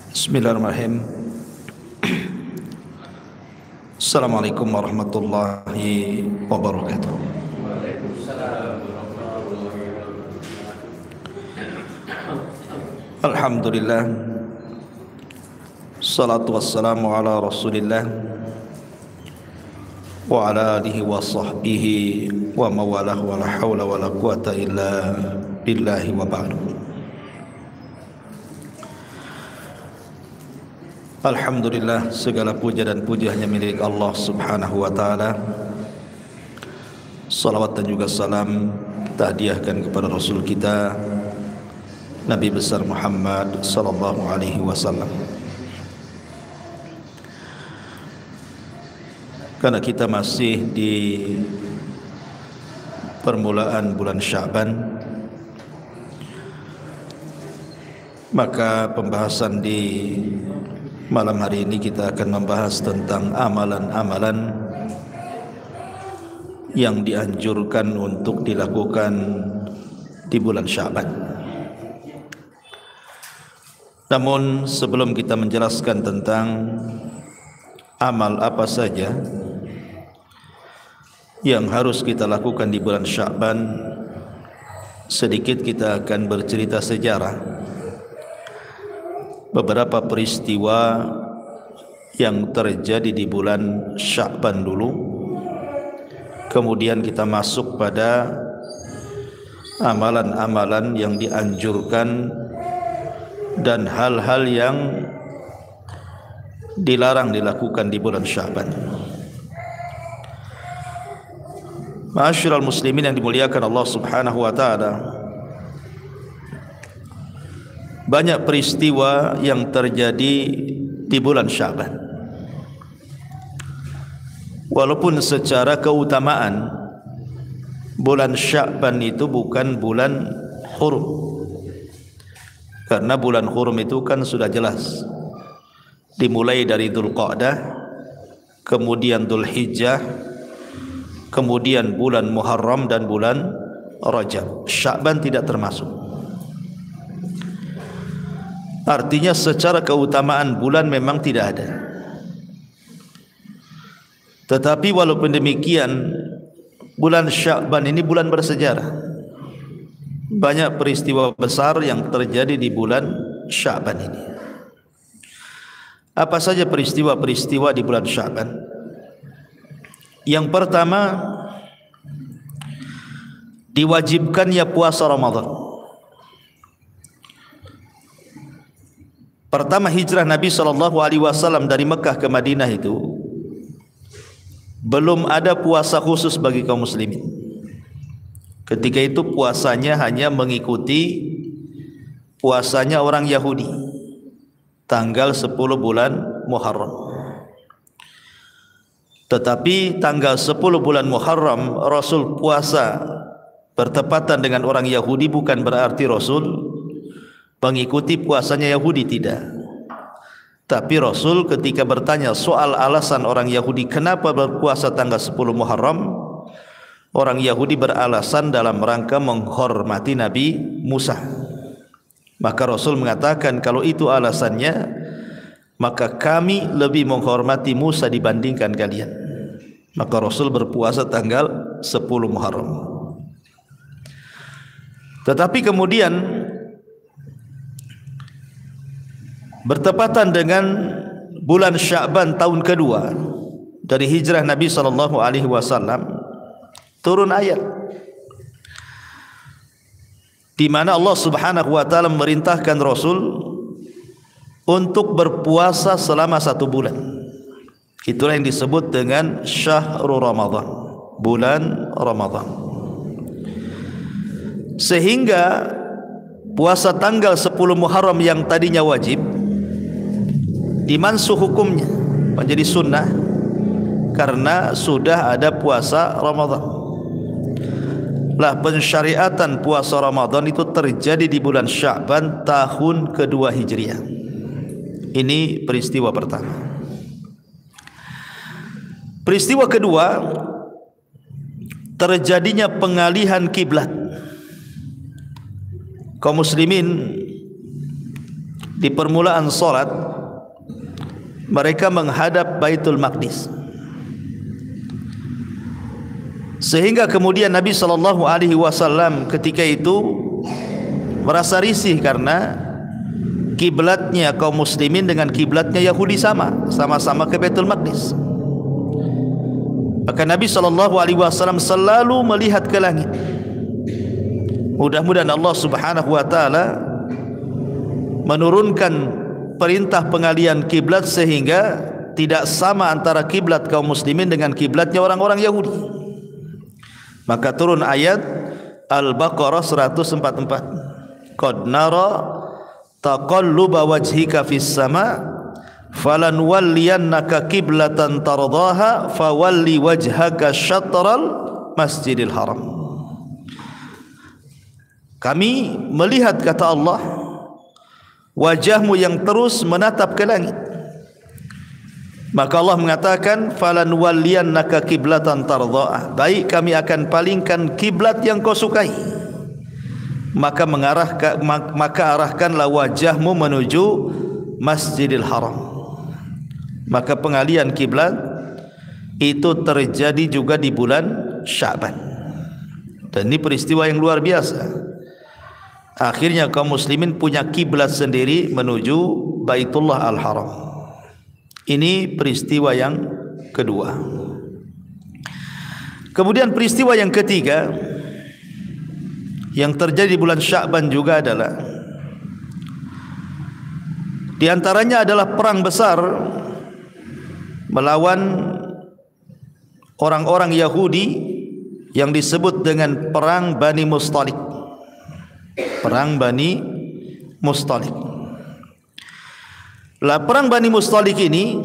Bismillahirrahmanirrahim. Assalamualaikum warahmatullahi wabarakatuh. Alhamdulillah, salatu wassalamu ala rasulillah wa ala alihi wa sahbihi wa mawalah wa la hawla wa la quwata illa billahi wa ba'du. Alhamdulillah, segala puja dan puji hanya milik Allah subhanahu wa ta'ala. Salawat dan juga salam kita hadiahkan kepada Rasul kita Nabi besar Muhammad sallallahu alaihi wasallam. Karena kita masih di permulaan bulan Sya'ban, maka pembahasan di malam hari ini kita akan membahas tentang amalan-amalan yang dianjurkan untuk dilakukan di bulan Sya'ban. Namun sebelum kita menjelaskan tentang amal apa saja yang harus kita lakukan di bulan Sya'ban, sedikit kita akan bercerita sejarah beberapa peristiwa yang terjadi di bulan Sya'ban dulu. Kemudian kita masuk pada amalan-amalan yang dianjurkan dan hal-hal yang dilarang dilakukan di bulan Sya'ban. Ma'asyiral muslimin yang dimuliakan Allah subhanahu wa ta'ala, banyak peristiwa yang terjadi di bulan Sya'ban. Walaupun secara keutamaan bulan Sya'ban itu bukan bulan hurum, karena bulan hurum itu kan sudah jelas dimulai dari Dzulqa'dah, kemudian Dzulhijjah, kemudian bulan Muharram dan bulan Rajab. Sya'ban tidak termasuk. Artinya secara keutamaan bulan memang tidak ada. Tetapi walaupun demikian, bulan Sya'ban ini bulan bersejarah. Banyak peristiwa besar yang terjadi di bulan Sya'ban ini. Apa saja peristiwa-peristiwa di bulan Sya'ban? Yang pertama, diwajibkannya puasa Ramadan. Pertama hijrah Nabi SAW dari Mekah ke Madinah itu belum ada puasa khusus bagi kaum muslimin. Ketika itu puasanya hanya mengikuti puasanya orang Yahudi, tanggal 10 bulan Muharram. Tetapi tanggal 10 bulan Muharram Rasul puasa bertepatan dengan orang Yahudi bukan berarti Rasul mengikuti puasanya Yahudi, tidak. Tapi Rasul ketika bertanya soal alasan orang Yahudi kenapa berpuasa tanggal 10 Muharram, orang Yahudi beralasan dalam rangka menghormati Nabi Musa. Maka Rasul mengatakan kalau itu alasannya, maka kami lebih menghormati Musa dibandingkan kalian. Maka Rasul berpuasa tanggal 10 Muharram. Tetapi kemudian bertepatan dengan bulan Sya'ban tahun kedua dari hijrah Nabi SAW, turun ayat di mana Allah Subhanahu wa taala memerintahkan Rasul untuk berpuasa selama 1 bulan. Itulah yang disebut dengan Syahrul Ramadan, bulan Ramadan. Sehingga puasa tanggal 10 Muharram yang tadinya wajib dimansuh hukumnya menjadi sunnah karena sudah ada puasa Ramadan. Lah pensyariatan puasa Ramadan itu terjadi di bulan Sya'ban tahun kedua Hijriah. Ini peristiwa pertama. Peristiwa kedua, terjadinya pengalihan kiblat. Kaum muslimin di permulaan salat mereka menghadap Baitul Maqdis, sehingga kemudian Nabi SAW ketika itu merasa risih karena kiblatnya kaum muslimin dengan kiblatnya Yahudi sama-sama ke Baitul Maqdis. Maka Nabi SAW selalu melihat ke langit. Mudah-mudahan Allah Subhanahu wa taala menurunkan perintah pengalian kiblat sehingga tidak sama antara kiblat kaum muslimin dengan kiblatnya orang-orang Yahudi. Maka turun ayat Al-Baqarah 144. Qad nara taqalluba wajhika fis sama' falanwalliyannaka qiblatan tardaha fawalli wajhaka syatral masjidil haram. Kami melihat, kata Allah, wajahmu yang terus menatap ke langit. Maka Allah mengatakan falanwalliyannaka qiblatan tardaha, baik kami akan palingkan kiblat yang kau sukai, maka arahkanlah wajahmu menuju Masjidil Haram. Maka pengalian kiblat itu terjadi juga di bulan Sya'ban. Dan ini peristiwa yang luar biasa. Akhirnya kaum muslimin punya kiblat sendiri menuju Baitullah Al-Haram. Ini peristiwa yang kedua. Kemudian peristiwa yang ketiga yang terjadi di bulan Sya'ban juga adalah, di antaranya adalah perang besar melawan orang-orang Yahudi yang disebut dengan perang Bani Mustalik. Perang Bani Mustalik. Lah, perang Bani Mustalik ini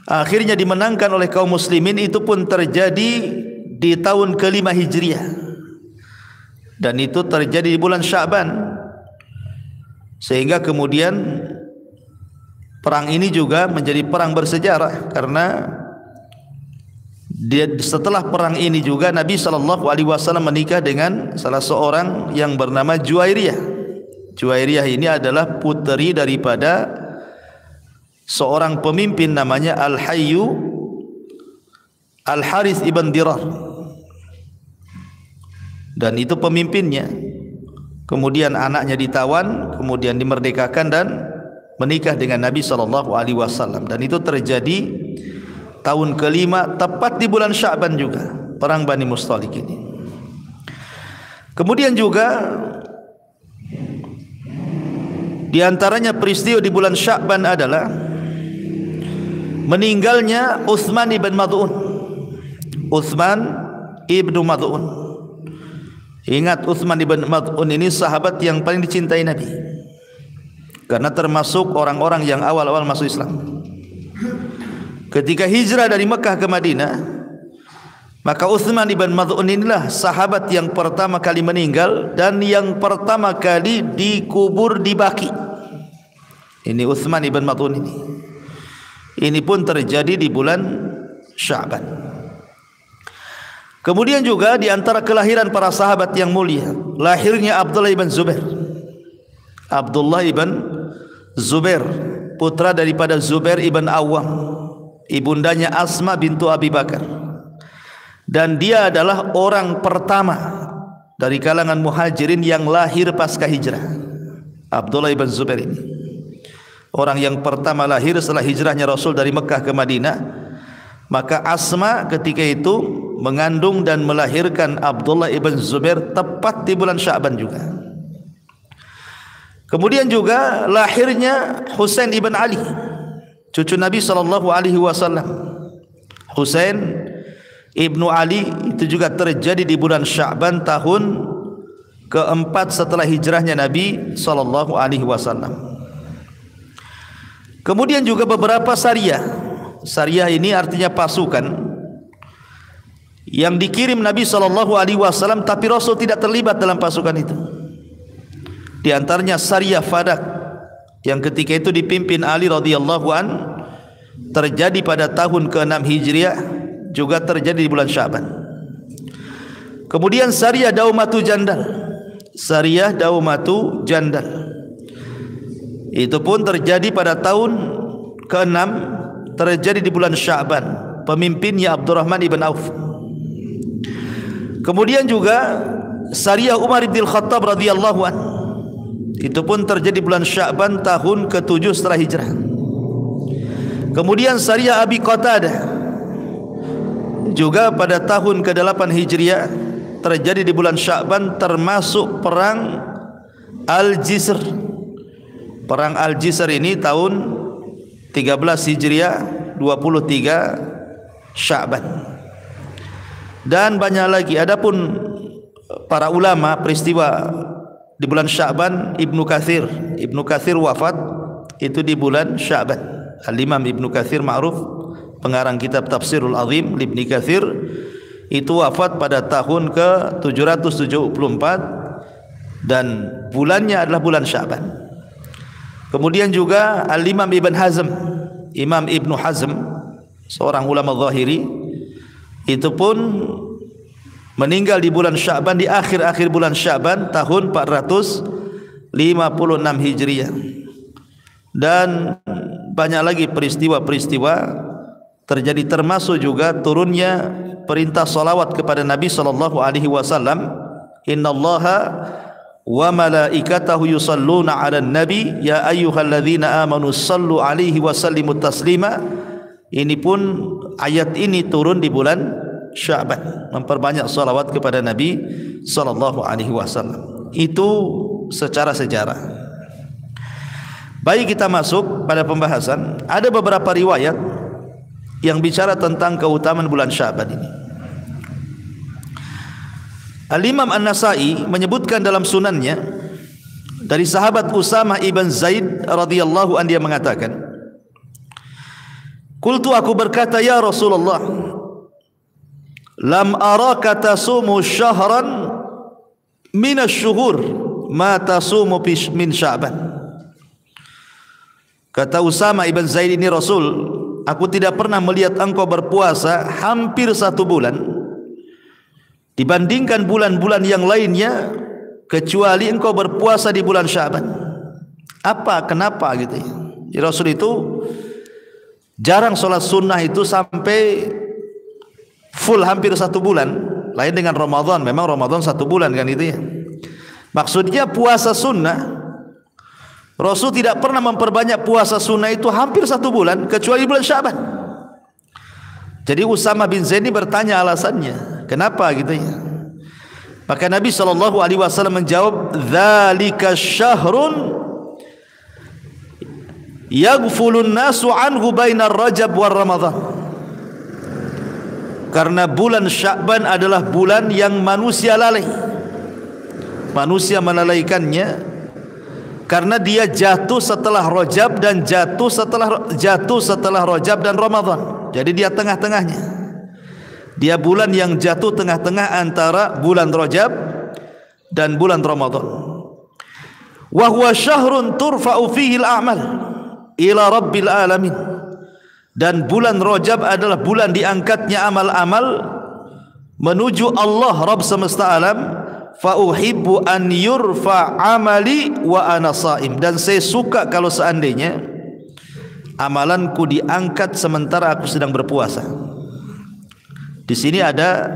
akhirnya dimenangkan oleh kaum muslimin. Itu pun terjadi di tahun ke-5 Hijriah, dan itu terjadi di bulan Sya'ban. Sehingga kemudian perang ini juga menjadi perang bersejarah, karena setelah perang ini juga Nabi SAW menikah dengan salah seorang yang bernama Juwairiyah. Juwairiyah ini adalah puteri daripada seorang pemimpin namanya Al-Hayyu Al-Harith ibn Dirar, dan itu pemimpinnya. Kemudian anaknya ditawan, kemudian dimerdekakan dan menikah dengan Nabi SAW. Dan itu terjadi tahun ke-5, tepat di bulan Sya'ban juga, perang Bani Mustalik ini. Kemudian juga di antaranya peristiwa di bulan Sya'ban adalah meninggalnya Utsman ibn Mad'un. Utsman ibnu Mad'un. Ingat, Utsman ibn Mad'un ini sahabat yang paling dicintai Nabi, karena termasuk orang-orang yang awal-awal masuk Islam. Ketika hijrah dari Mekah ke Madinah, maka Utsman ibn Mad'un inilah sahabat yang pertama kali meninggal dan yang pertama kali dikubur di Baqi. Ini Utsman ibn Mad'un ini. Ini pun terjadi di bulan Sya'ban. Kemudian juga di antara kelahiran para sahabat yang mulia, lahirnya Abdullah ibn Zubair. Abdullah ibn Zubair, putra daripada Zubair ibn Awwam, ibundanya Asma bintu Abi Bakar. Dan dia adalah orang pertama dari kalangan muhajirin yang lahir pasca hijrah. Abdullah ibn Zubair ini orang yang pertama lahir setelah hijrahnya Rasul dari Mekah ke Madinah. Maka Asma ketika itu mengandung dan melahirkan Abdullah ibn Zubair tepat di bulan Sya'ban juga. Kemudian juga lahirnya Husain ibn Ali, cucu Nabi SAW. Husain ibnu Ali itu juga terjadi di bulan Sya'ban tahun ke-4 setelah hijrahnya Nabi SAW. Kemudian juga beberapa sariyah. Sariyah ini artinya pasukan yang dikirim Nabi SAW, tapi Rasul tidak terlibat dalam pasukan itu. Di antaranya Sariyah Fadak yang ketika itu dipimpin Ali radhiyallahu an, terjadi pada tahun ke-6 Hijriah, juga terjadi di bulan Sya'ban. Kemudian Sariyah Daumatu Jandal. Sariyah Daumatu Jandal Itu pun terjadi pada tahun ke-6, terjadi di bulan Sya'ban. Pemimpinnya Abdurrahman ibn Auf. Kemudian juga Sariyah Umar bin Khattab radhiyallahu an. Itu pun terjadi bulan Sya'ban tahun ke-7 setelah hijrah. Kemudian Sariyah Abi Qatadah juga pada tahun ke-8 Hijriah, terjadi di bulan Sya'ban, termasuk perang Al-Jisr. Perang Al-Jisr ini tahun 13 Hijriah, 23 Sya'ban. Dan banyak lagi. Adapun para ulama, peristiwa di bulan Sya'ban, Ibnu Katsir wafat itu di bulan Sya'ban. Al-Imam Ibnu Katsir ma'ruf, pengarang kitab Tafsirul Azim Ibnu Katsir, itu wafat pada tahun ke-774 dan bulannya adalah bulan Sya'ban. Kemudian juga Al-Imam Imam Ibnu Hazm, seorang ulama Zahiri, itu pun meninggal di bulan Sya'ban, di akhir-akhir bulan Sya'ban tahun 456 Hijriah. Dan banyak lagi peristiwa-peristiwa terjadi, termasuk juga turunnya perintah salawat kepada Nabi sallallahu alaihi wasallam. Innallaha wa malaikatahu yusalluna 'alan nabi ya ayyuhalladzina amanu sallu alaihi wa sallimu taslima. Ini pun ayat ini turun di bulan Sya'ban, memperbanyak salawat kepada Nabi sallallahu alaihi wasallam. Itu secara sejarah. Baik, kita masuk pada pembahasan. Ada beberapa riwayat yang bicara tentang keutamaan bulan Sya'ban ini. Al-Imam An-Nasa'i menyebutkan dalam sunannya dari sahabat Usamah ibn Zaid radhiyallahu anhu, dia mengatakan, "Qultu, aku berkata, ya Rasulullah, lam araka tasumu syahran minasy-syuhur ma tasumu min Sya'ban." Kata Usamah ibn Zaid ini, Rasul, aku tidak pernah melihat engkau berpuasa hampir 1 bulan dibandingkan bulan-bulan yang lainnya, kecuali engkau berpuasa di bulan Sya'ban. Kenapa gitu ya? Ya, Rasul itu jarang sholat sunnah itu sampai full hampir 1 bulan. Lain dengan Ramadan, memang Ramadan 1 bulan kan itu ya. Maksudnya puasa sunnah, Rasul tidak pernah memperbanyak puasa sunnah itu hampir 1 bulan, kecuali bulan Sya'ban. Jadi Usamah bin Zaid ini bertanya alasannya, kenapa gitu ya? Maka Nabi SAW menjawab, "Dzalika syahrun yaghfulun nasu anhu bainar Rajab war Ramadan." Karena bulan Sya'ban adalah bulan yang manusia lalai. Manusia melalaikannya karena dia jatuh setelah Rajab dan jatuh setelah Rajab dan Ramadan. Jadi dia tengah-tengahnya. Dia bulan yang jatuh tengah-tengah antara bulan Rajab dan bulan Ramadan. Wa huwa syahrun turfa'u fihi al-a'mal ila rabbil alamin. Dan bulan Rajab adalah bulan diangkatnya amal-amal menuju Allah Rabb semesta alam. Fa uhibbu an yurfa amali wa ana shaim. Dan saya suka kalau seandainya amalanku diangkat sementara aku sedang berpuasa. Di sini ada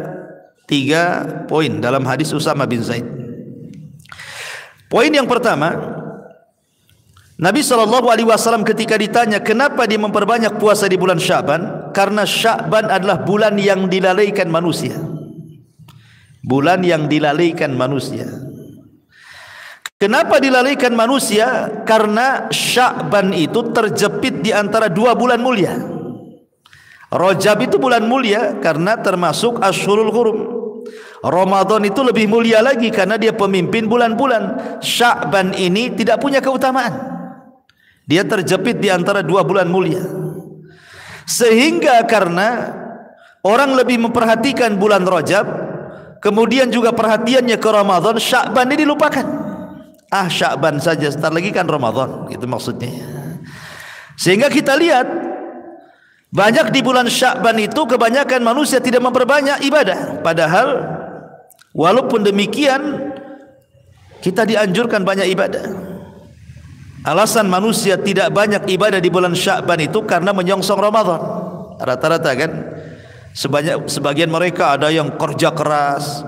3 poin dalam hadis Usamah bin Zaid. Poin yang pertama, Nabi SAW ketika ditanya kenapa dia memperbanyak puasa di bulan Sya'ban, karena Sya'ban adalah bulan yang dilalaikan manusia. Bulan yang dilalaikan manusia. Kenapa dilalaikan manusia? Karena Sya'ban itu terjepit di antara 2 bulan mulia. Rajab itu bulan mulia karena termasuk Ashhurul Hurum. Ramadan itu lebih mulia lagi karena dia pemimpin bulan-bulan. Sya'ban ini tidak punya keutamaan. Dia terjepit di antara 2 bulan mulia. Sehingga karena orang lebih memperhatikan bulan Rajab, kemudian juga perhatiannya ke Ramadan, Sya'ban ini dilupakan. Sya'ban saja, sebentar lagi kan Ramadan, itu maksudnya. Sehingga kita lihat banyak di bulan Sya'ban itu kebanyakan manusia tidak memperbanyak ibadah. Padahal walaupun demikian kita dianjurkan banyak ibadah. Alasan manusia tidak banyak ibadah di bulan Sya'ban itu karena menyongsong Ramadan. Rata-rata kan, sebagian mereka ada yang kerja keras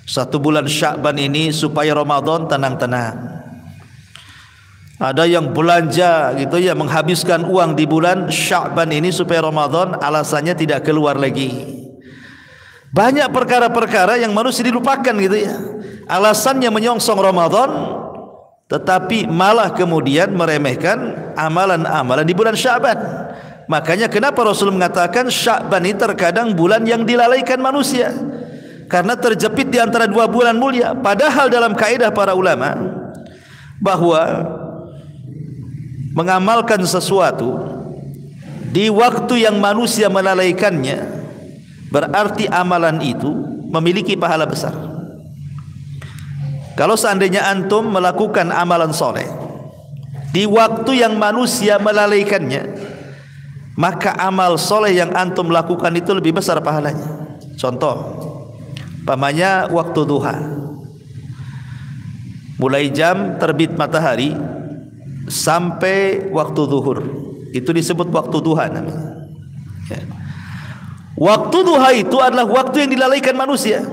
1 bulan Sya'ban ini supaya Ramadan tenang-tenang. Ada yang belanja gitu ya, menghabiskan uang di bulan Sya'ban ini supaya Ramadan alasannya tidak keluar lagi. Banyak perkara-perkara yang manusia dilupakan gitu ya. Alasannya menyongsong Ramadan, tetapi malah kemudian meremehkan amalan-amalan di bulan Sya'ban. Makanya kenapa Rasul mengatakan Sya'ban ini terkadang bulan yang dilalaikan manusia, karena terjepit di antara 2 bulan mulia. Padahal dalam kaidah para ulama bahwa mengamalkan sesuatu di waktu yang manusia melalaikannya berarti amalan itu memiliki pahala besar. Kalau seandainya antum melakukan amalan soleh di waktu yang manusia melalaikannya, maka amal soleh yang antum lakukan itu lebih besar pahalanya. Contoh, umpamanya waktu duha, mulai jam terbit matahari sampai waktu zuhur, itu disebut waktu duha namanya. Ya. Waktu duha itu adalah waktu yang dilalaikan manusia.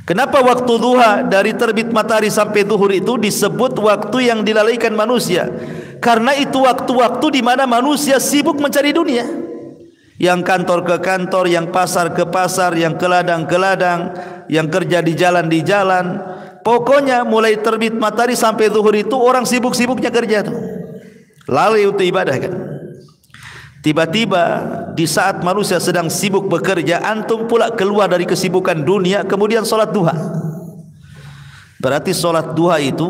Kenapa waktu duha dari terbit matahari sampai zuhur itu disebut waktu yang dilalaikan manusia? Karena itu waktu-waktu di mana manusia sibuk mencari dunia. Yang kantor ke kantor, yang pasar ke pasar, yang ke ladang ke ladang, yang kerja di jalan di jalan. Pokoknya mulai terbit matahari sampai zuhur itu orang sibuk-sibuknya kerja tuh. Lalai untuk ibadah kan. Tiba-tiba di saat manusia sedang sibuk bekerja, antum pula keluar dari kesibukan dunia, kemudian solat duha. Berarti solat duha itu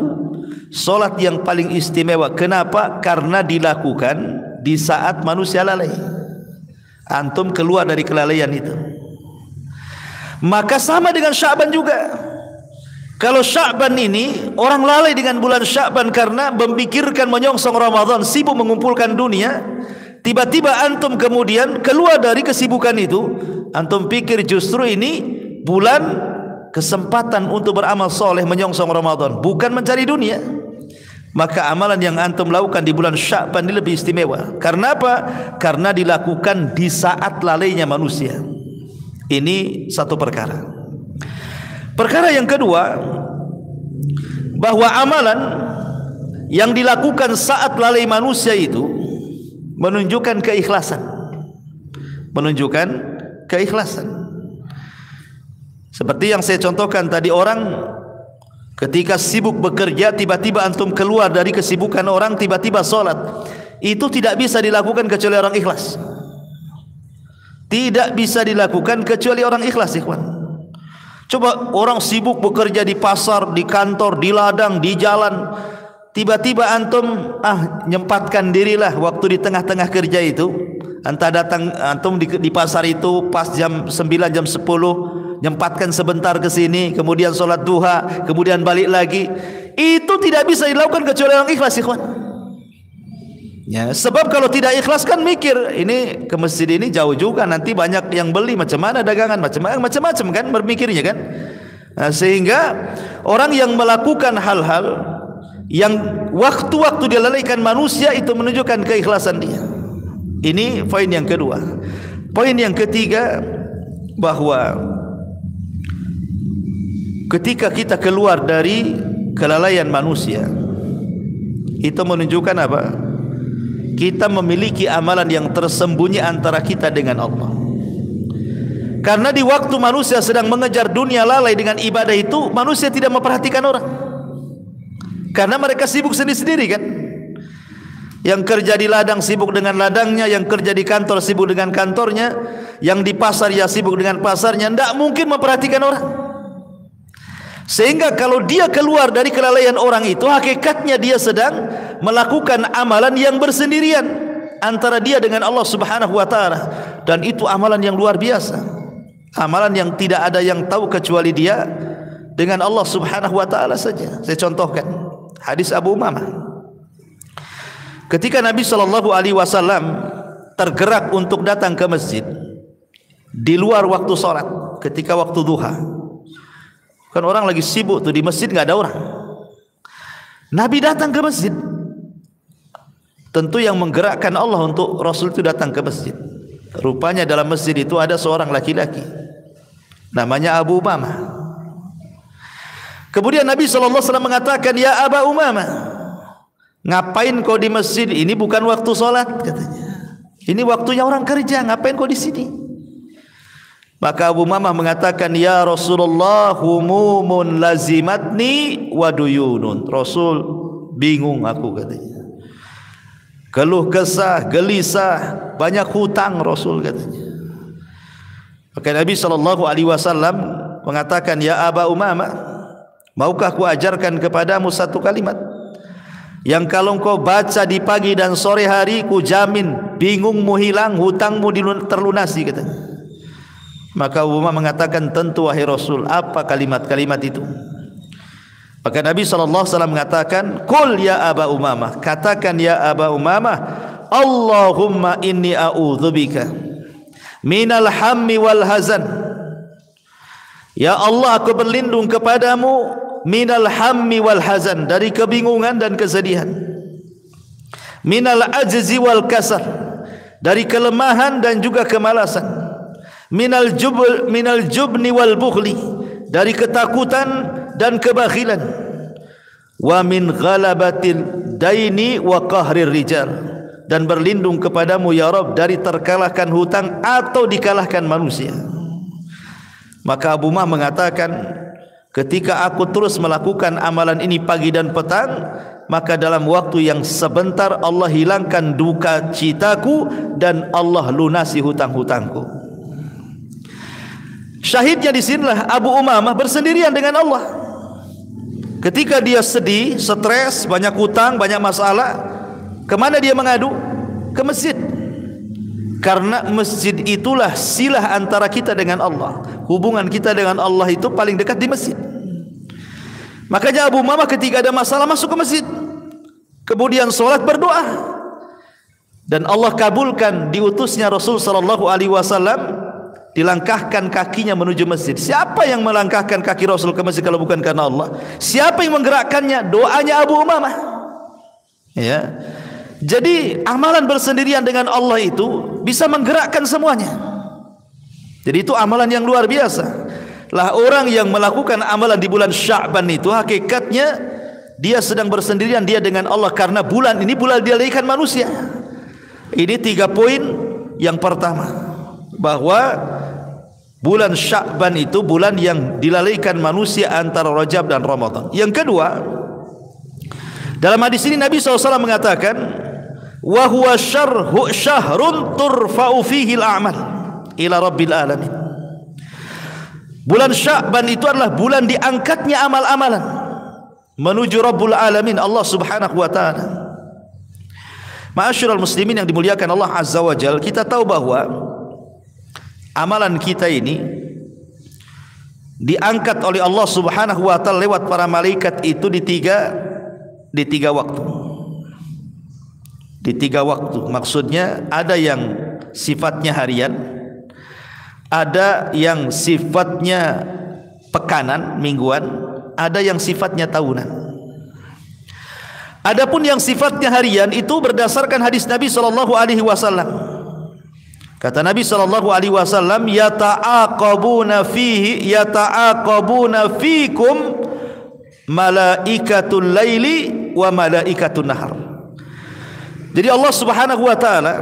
solat yang paling istimewa. Kenapa? Karena dilakukan di saat manusia lalai. Antum keluar dari kelalaian itu. Maka sama dengan Sya'ban juga. Kalau Sya'ban ini orang lalai dengan bulan Sya'ban karena memikirkan menyongsong Ramadan, sibuk mengumpulkan dunia. Tiba-tiba antum kemudian keluar dari kesibukan itu, antum pikir justru ini bulan kesempatan untuk beramal soleh menyongsong Ramadan, bukan mencari dunia. Maka amalan yang antum lakukan di bulan Sya'ban ini lebih istimewa. Karena apa? Karena dilakukan di saat lalainya manusia. Ini satu perkara. Perkara yang kedua, bahwa amalan yang dilakukan saat lalai manusia itu menunjukkan keikhlasan. Menunjukkan keikhlasan. Seperti yang saya contohkan tadi, orang ketika sibuk bekerja, tiba-tiba antum keluar dari kesibukan orang, tiba-tiba sholat. Itu tidak bisa dilakukan kecuali orang ikhlas. Tidak bisa dilakukan kecuali orang ikhlas, ikhwan. Coba orang sibuk bekerja di pasar, di kantor, di ladang, di jalan, tiba-tiba antum nyempatkan dirilah waktu di tengah-tengah kerja itu, anta datang antum di pasar itu pas jam 9, jam 10, nyempatkan sebentar ke sini, kemudian sholat duha, kemudian balik lagi. Itu tidak bisa dilakukan kecuali orang ikhlas, ikhwan. Ya, sebab kalau tidak ikhlas kan mikir, ini ke masjid ini jauh juga, nanti banyak yang beli, macam mana dagangan, macam-macam kan berpikirnya kan. Nah, sehingga orang yang melakukan hal-hal yang waktu-waktu dilalaikan manusia itu menunjukkan keikhlasan dia. Ini poin yang kedua. Poin yang ketiga, bahwa ketika kita keluar dari kelalaian manusia, itu menunjukkan apa? Kita memiliki amalan yang tersembunyi antara kita dengan Allah. Karena di waktu manusia sedang mengejar dunia lalai dengan ibadah itu, manusia tidak memperhatikan orang. Karena mereka sibuk sendiri-sendiri kan. Yang kerja di ladang sibuk dengan ladangnya, yang kerja di kantor sibuk dengan kantornya, yang di pasar ya sibuk dengan pasarnya, tidak mungkin memperhatikan orang. Sehingga kalau dia keluar dari kelalaian orang itu, hakikatnya dia sedang melakukan amalan yang bersendirian antara dia dengan Allah Subhanahu wa taala, dan itu amalan yang luar biasa. Amalan yang tidak ada yang tahu kecuali dia dengan Allah Subhanahu wa taala saja. Saya contohkan hadis Abu Umamah. Ketika Nabi sallallahu alaihi wasallam tergerak untuk datang ke masjid di luar waktu salat, ketika waktu duha, kan orang lagi sibuk tuh di masjid, nggak ada orang. Nabi datang ke masjid. Tentu yang menggerakkan Allah untuk Rasul itu datang ke masjid. Rupanya dalam masjid itu ada seorang laki-laki, namanya Abu Umamah. Kemudian Nabi SAW mengatakan, "Ya Aba Umamah, ngapain kau di masjid? Ini bukan waktu solat," katanya. "Ini waktunya orang kerja, ngapain kau di sini?" Maka Abu Umamah mengatakan, "Ya Rasulullah, humumun lazimatni wa duyunun." Rasul, bingung aku, katanya. Keluh kesah, gelisah, banyak hutang Rasul, katanya. Maka Nabi SAW mengatakan, "Ya Aba Umamah, maukah ku ajarkan kepadamu satu kalimat yang kalau kau baca di pagi dan sore hari, ku jamin bingungmu hilang, hutangmu terlunasi," katanya. Maka Abu Umamah mengatakan, "Tentu wahai Rasul, apa kalimat-kalimat itu?" Maka Nabi SAW mengatakan, "Qul ya Aba Umamah," katakan ya Aba Umamah, "Allahumma inni a'udzubika minal hammi wal hazan." Ya Allah, aku berlindung kepadamu minal hammi wal hazan, dari kebingungan dan kesedihan. Minal ajzi wal kasal, dari kelemahan dan juga kemalasan. Minal jubni wal bukhli, dari ketakutan dan kebakhilan. Wa min ghalabatil daini wa qahrir rijal, dan berlindung kepadamu ya Rabb dari terkalahkan hutang atau dikalahkan manusia. Maka Abu Umamah mengatakan, ketika aku terus melakukan amalan ini pagi dan petang, maka dalam waktu yang sebentar Allah hilangkan duka citaku dan Allah lunasi hutang-hutangku. Syahidnya di sinilah Abu Umamah bersendirian dengan Allah. Ketika dia sedih, stres, banyak hutang, banyak masalah, kemana dia mengadu? Ke masjid. Karena masjid itulah silah antara kita dengan Allah. Hubungan kita dengan Allah itu paling dekat di masjid. Makanya Abu Umamah ketika ada masalah masuk ke masjid, kemudian sholat, berdoa, dan Allah kabulkan diutusnya Rasul SAW. Dilangkahkan kakinya menuju masjid. Siapa yang melangkahkan kaki Rasul ke masjid kalau bukan karena Allah? Siapa yang menggerakkannya? Doanya Abu Umamah. Ya. Jadi amalan bersendirian dengan Allah itu bisa menggerakkan semuanya. Jadi itu amalan yang luar biasa. Lah orang yang melakukan amalan di bulan Sya'ban itu hakikatnya dia sedang bersendirian dia dengan Allah, karena bulan ini bulan dilalaikan manusia. Ini 3 poin. Yang pertama, bahwa bulan Sya'ban itu bulan yang dilalaikan manusia antara Rajab dan Ramadan. Yang kedua, dalam hadis ini Nabi SAW mengatakan, wa huwa syahrun turfa'u fihi al-a'mal ila rabbil alamin. Bulan Sya'ban itu adalah bulan diangkatnya amal-amalan menuju Rabbul Alamin, Allah Subhanahu wa taala. Ma'asyiral muslimin yang dimuliakan Allah Azza wa Jalla, kita tahu bahwa amalan kita ini diangkat oleh Allah Subhanahu wa taala lewat para malaikat itu di tiga waktu. Di 3 waktu. Maksudnya ada yang sifatnya harian, ada yang sifatnya pekanan, mingguan, ada yang sifatnya tahunan. Adapun yang sifatnya harian itu berdasarkan hadis Nabi SAW. Kata Nabi SAW, yata'aqabuna fikum malaikatul laili wa malaikatun nahar. Jadi Allah Subhanahu wa taala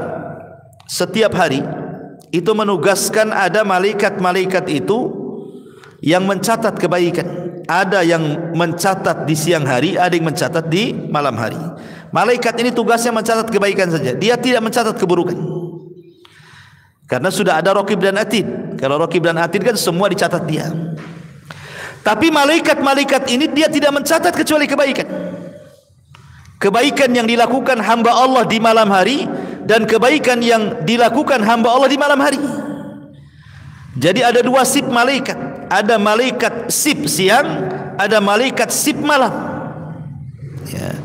setiap hari itu menugaskan ada malaikat-malaikat itu yang mencatat kebaikan. Ada yang mencatat di siang hari, ada yang mencatat di malam hari. Malaikat ini tugasnya mencatat kebaikan saja. Dia tidak mencatat keburukan. Karena sudah ada Raqib dan Atid. Kalau Raqib dan Atid kan semua dicatat dia. Tapi malaikat-malaikat ini dia tidak mencatat kecuali kebaikan. Kebaikan yang dilakukan hamba Allah di malam hari dan kebaikan yang dilakukan hamba Allah di malam hari. Jadi ada 2 sip malaikat. Ada malaikat sip siang, ada malaikat sip malam. Ya.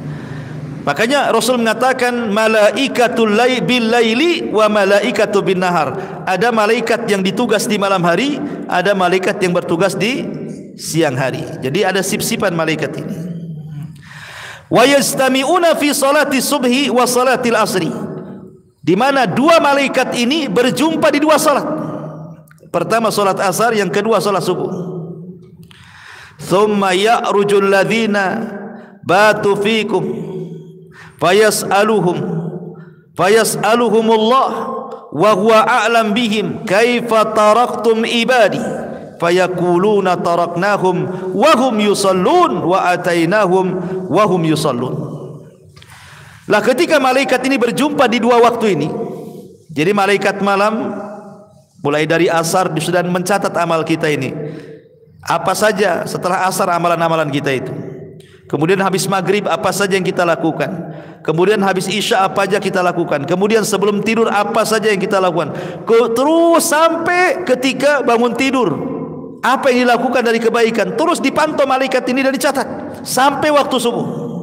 Makanya Rasul mengatakan malaikatul bil laili wa malaikatu bin nahar. Ada malaikat yang ditugas di malam hari, ada malaikat yang bertugas di siang hari. Jadi ada sip-sipan malaikat ini. Wa yastami'una fi salati subhi wa salatil asri. Di mana dua malaikat ini berjumpa di dua salat. Pertama salat asar, yang kedua salat subuh. Thumma ya'rujul ladzina batu fikum fayas'aluhumullah wa huwa a'lam bihim kaifa taraktum ibadi fayaquluna taraknahum wa hum yusallun wa atainahum wa hum yusallun. Lah ketika malaikat ini berjumpa di dua waktu ini, jadi malaikat malam mulai dari asar sudah mencatat amal kita ini, apa saja setelah asar amalan-amalan kita itu. Kemudian habis maghrib apa saja yang kita lakukan. Kemudian habis isya apa saja kita lakukan. Kemudian sebelum tidur apa saja yang kita lakukan. Terus sampai ketika bangun tidur, apa yang dilakukan dari kebaikan terus dipantau malaikat ini dan dicatat sampai waktu subuh.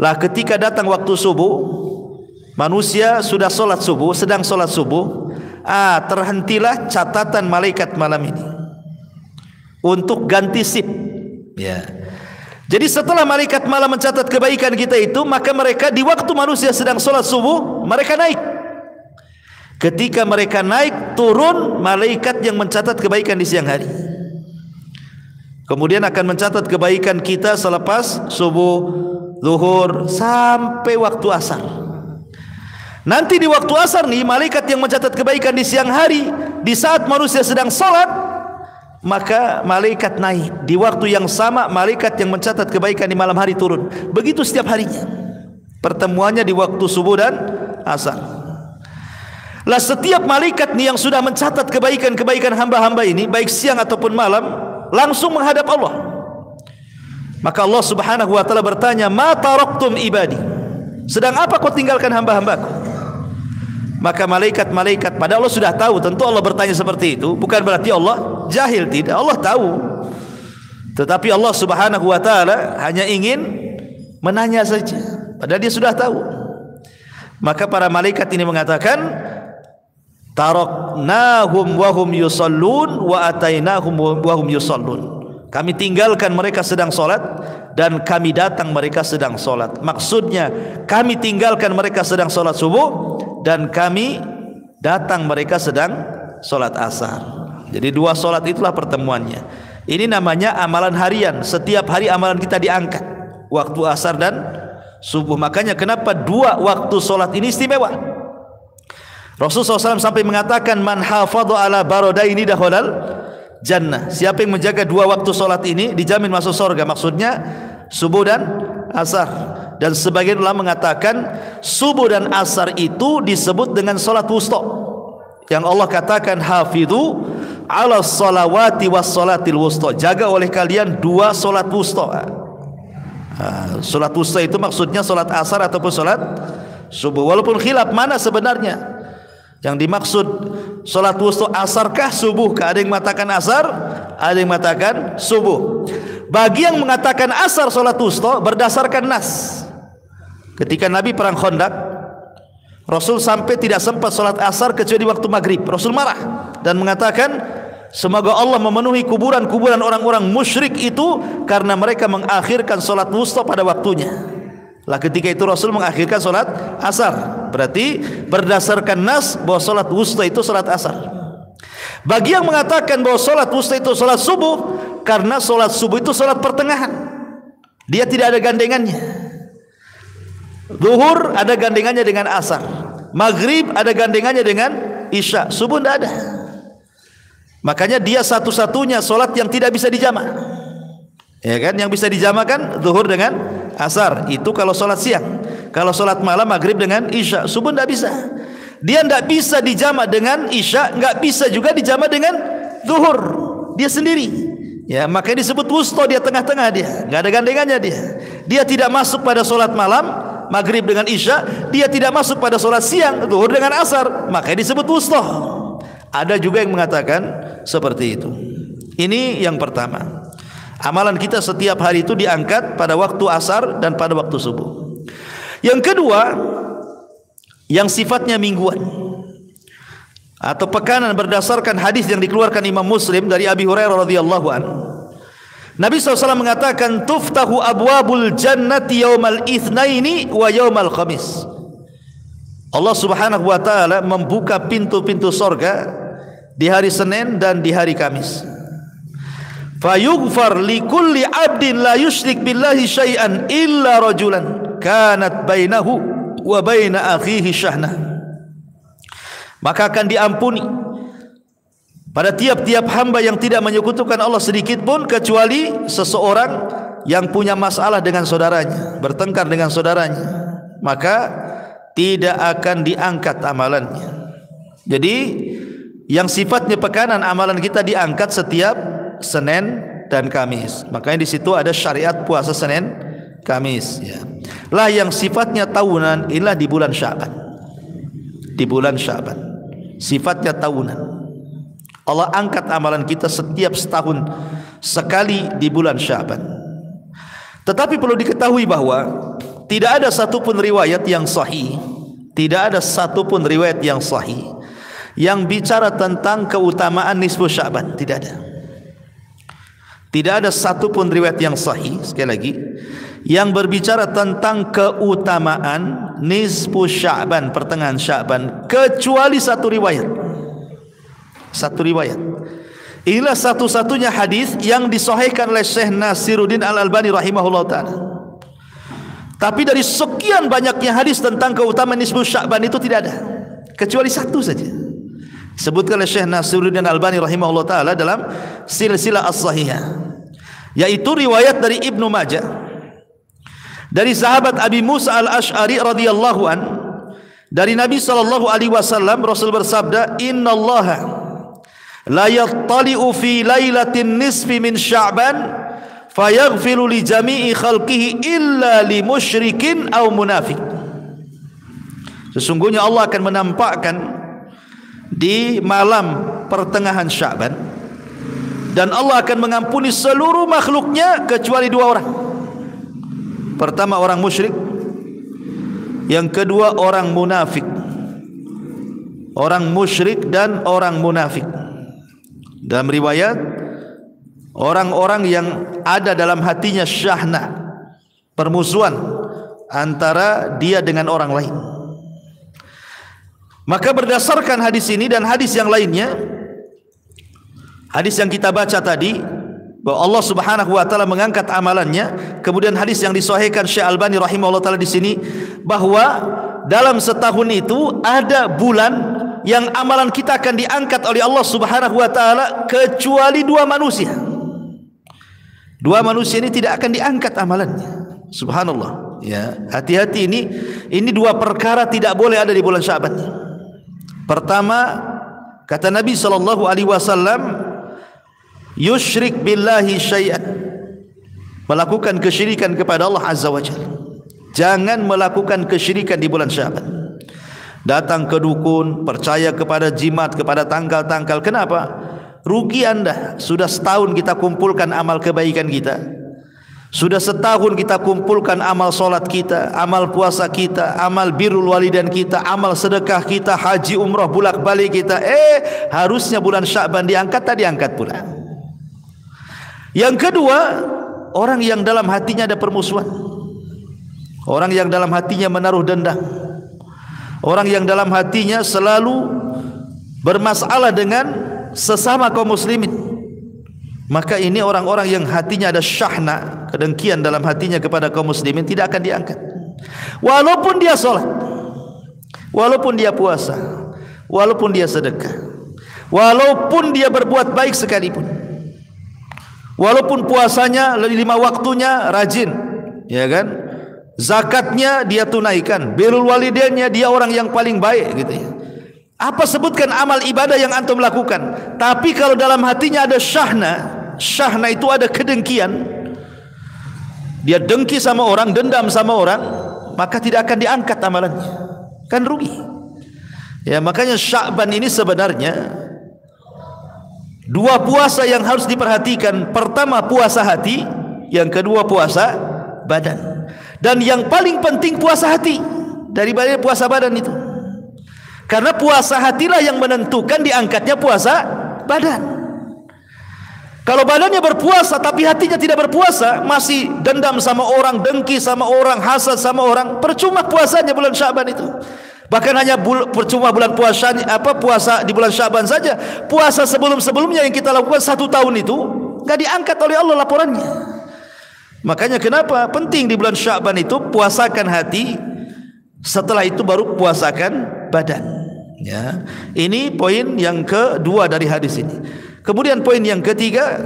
Lah ketika datang waktu subuh, manusia sudah sholat subuh, sedang sholat subuh, terhentilah catatan malaikat malam ini untuk ganti sip. Ya. Jadi setelah malaikat malam mencatat kebaikan kita itu, maka mereka di waktu manusia sedang sholat subuh, mereka naik. Ketika mereka naik, turun malaikat yang mencatat kebaikan di siang hari. Kemudian akan mencatat kebaikan kita selepas subuh, zuhur, sampai waktu asar. Nanti di waktu asar nih, malaikat yang mencatat kebaikan di siang hari, di saat manusia sedang sholat, maka malaikat naik. Di waktu yang sama, malaikat yang mencatat kebaikan di malam hari turun. Begitu setiap harinya. Pertemuannya di waktu subuh dan asar. Lah setiap malaikat nih yang sudah mencatat kebaikan-kebaikan hamba-hamba ini, baik siang ataupun malam, langsung menghadap Allah. Maka Allah Subhanahu wa taala bertanya, "Ma taraktum ibadi?" Sedang apa kau tinggalkan hamba-hambaku? Maka malaikat-malaikat, pada Allah sudah tahu. Tentu Allah bertanya seperti itu, bukan berarti Allah jahil, tidak. Allah tahu. Tetapi Allah Subhanahu wa taala hanya ingin menanya saja, padahal dia sudah tahu. Maka para malaikat ini mengatakan, taraknahum wa hum yusallun wa atainahum wa hum yusallun. Kami tinggalkan mereka sedang solat dan kami datang mereka sedang solat. Maksudnya kami tinggalkan mereka sedang solat subuh dan kami datang mereka sedang solat asar. Jadi dua solat itulah pertemuannya. Ini namanya amalan harian. Setiap hari amalan kita diangkat, waktu asar dan subuh. Makanya kenapa dua waktu solat ini istimewa. Rasulullah SAW sampai mengatakan, man hafadhu ala baradaini dakhalal jannah. Siapa yang menjaga dua waktu solat ini dijamin masuk surga. Maksudnya subuh dan asar. Dan sebagian ulama mengatakan subuh dan asar itu disebut dengan solat wusta, yang Allah katakan hafidhu ala salawati was salatil wusta. Jaga oleh kalian dua solat wusta. Solat wusta itu maksudnya solat asar ataupun solat subuh. Walaupun khilaf mana sebenarnya yang dimaksud solat wusta, asarkah subuhkah? Ada yang mengatakan asar, ada yang mengatakan subuh. Bagi yang mengatakan asar solat wusta berdasarkan nas. Ketika Nabi perang Khandaq, Rasul sampai tidak sempat solat asar kecuali waktu maghrib. Rasul marah dan mengatakan, semoga Allah memenuhi kuburan-kuburan orang-orang musyrik itu karena mereka mengakhirkan solat wusta pada waktunya. Lah ketika itu Rasul mengakhirkan solat asar. Berarti berdasarkan nas bahwa solat wusta itu solat asar. Bagi yang mengatakan bahwa solat wusta itu solat subuh, karena solat subuh itu solat pertengahan, dia tidak ada gandengannya. Zuhur ada gandengannya dengan asar, maghrib ada gandengannya dengan isya, subuh tidak ada. Makanya dia satu-satunya solat yang tidak bisa dijamak. Ya kan, yang bisa dijamakan zuhur dengan asar. Itu kalau solat siang. Kalau solat malam maghrib dengan isya, subuh tidak bisa. Dia tidak bisa dijamak dengan isya, nggak bisa juga dijamak dengan zuhur. Dia sendiri. Ya, makanya disebut wusta, dia tengah-tengah, dia nggak ada gandengannya dia. Dia tidak masuk pada solat malam maghrib dengan isya, dia tidak masuk pada solat siang zuhur dengan asar, makanya disebut wusta. Ada juga yang mengatakan seperti itu. Ini yang pertama. Amalan kita setiap hari itu diangkat pada waktu asar dan pada waktu subuh. Yang kedua, yang sifatnya mingguan atau pekanan berdasarkan hadis yang dikeluarkan Imam Muslim dari Abi Hurairah radhiyallahu anhu. Nabi SAW mengatakan tuftahu abwabul jannati yaumal itsnaini wa yaumal khamis. Allah Subhanahu wa taala membuka pintu-pintu surga di hari Senin dan di hari Kamis. Fayughfar likulli 'abdin la yusyrik billahi syai'an illa rajulan kanat bainahu wa baina akhihi syahna. Maka akan diampuni pada tiap-tiap hamba yang tidak menyekutukan Allah sedikit pun, kecuali seseorang yang punya masalah dengan saudaranya, bertengkar dengan saudaranya, maka tidak akan diangkat amalannya. Jadi yang sifatnya pekanan, amalan kita diangkat setiap Senin dan Kamis. Makanya di situ ada syariat puasa Senin Kamis, ya. Lah yang sifatnya tahunan, inilah di bulan Sya'ban. Di bulan Sya'ban sifatnya tahunan. Allah angkat amalan kita setiap setahun sekali di bulan Sya'ban. Tetapi perlu diketahui bahwa tidak ada satupun riwayat yang sahih, tidak ada satupun riwayat yang sahih yang bicara tentang keutamaan nisfu Sya'ban. Tidak ada. Tidak ada satupun riwayat yang sahih, sekali lagi, yang berbicara tentang keutamaan nisfu Sya'ban, pertengahan Sya'ban, kecuali satu riwayat. Satu riwayat. Inilah satu-satunya hadis yang disahihkan oleh Syekh Nasiruddin Al-Albani rahimahullah ta'ala. Tapi dari sekian banyaknya hadis tentang keutamaan nisfu Sya'ban itu tidak ada, kecuali satu saja, disebutkan oleh Syekh Nasiruddin Al-Albani rahimahullah ta'ala dalam silsilah as-sahihah, yaitu riwayat dari Ibnu Majah dari sahabat Abi Musa al-Ash'ari radhiyallahu an, dari Nabi sallallahu alaihi wasallam, Rasul bersabda, innallaha la yattali'u fi lailatin nisfi min Sya'ban fayaghfiru li jami'i khalqihi illa li musyrikin aw munafiq. Sesungguhnya Allah akan menampakkan di malam pertengahan Sya'ban, dan Allah akan mengampuni seluruh makhluknya kecuali dua orang. Pertama orang musyrik, yang kedua orang munafik. Orang musyrik dan orang munafik. Dalam riwayat, orang-orang yang ada dalam hatinya syahna, permusuhan antara dia dengan orang lain. Maka berdasarkan hadis ini dan hadis yang lainnya, hadis yang kita baca tadi, bahwa Allah Subhanahu wa taala mengangkat amalannya, kemudian hadis yang disahihkan Syekh Albani rahimahullah taala di sini, bahwa dalam setahun itu ada bulan yang amalan kita akan diangkat oleh Allah Subhanahu wa taala, kecuali dua manusia. Dua manusia ini tidak akan diangkat amalannya. Subhanallah, ya. Hati-hati, ini dua perkara tidak boleh ada di bulan Sya'ban. Pertama, kata Nabi sallallahu alaihi wasallam, yusyrik billahi syai'an, melakukan kesyirikan kepada Allah azza wajalla. Jangan melakukan kesyirikan di bulan Sya'ban. Datang ke dukun, percaya kepada jimat, kepada tangkal-tangkal. Kenapa? Rugi Anda. Sudah setahun kita kumpulkan amal kebaikan kita, sudah setahun kita kumpulkan amal solat kita, amal puasa kita, amal birrul walidain kita, amal sedekah kita, haji umrah bulak balik kita. Harusnya bulan Sya'ban diangkat, tak diangkat pula. Yang kedua, orang yang dalam hatinya ada permusuhan, orang yang dalam hatinya menaruh dendam, orang yang dalam hatinya selalu bermasalah dengan sesama kaum muslimin, maka ini orang-orang yang hatinya ada syahna, kedengkian dalam hatinya kepada kaum muslimin, tidak akan diangkat. Walaupun dia sholat, walaupun dia puasa, walaupun dia sedekah, walaupun dia berbuat baik sekalipun, walaupun puasanya 5 waktunya rajin, ya kan, zakatnya dia tunaikan, birrul walidainnya dia orang yang paling baik, gitu ya. Apa sebutkan amal ibadah yang antum lakukan, tapi kalau dalam hatinya ada syahna, syahna itu ada kedengkian, dia dengki sama orang, dendam sama orang, maka tidak akan diangkat amalannya, kan rugi. Ya, makanya Sya'ban ini sebenarnya dua puasa yang harus diperhatikan. Pertama puasa hati, yang kedua puasa badan. Dan yang paling penting puasa hati daripada puasa badan itu. Karena puasa hatilah yang menentukan diangkatnya puasa badan. Kalau badannya berpuasa tapi hatinya tidak berpuasa, masih dendam sama orang, dengki sama orang, hasad sama orang, percuma puasanya bulan Sya'ban itu. Bahkan hanya percuma bulan puasa di bulan Sya'ban saja. Puasa sebelum-sebelumnya yang kita lakukan 1 tahun itu enggak diangkat oleh Allah laporannya. Makanya kenapa penting di bulan Sya'ban itu puasakan hati, setelah itu baru puasakan badan. Ya, ini poin yang kedua dari hadis ini. Kemudian poin yang ketiga,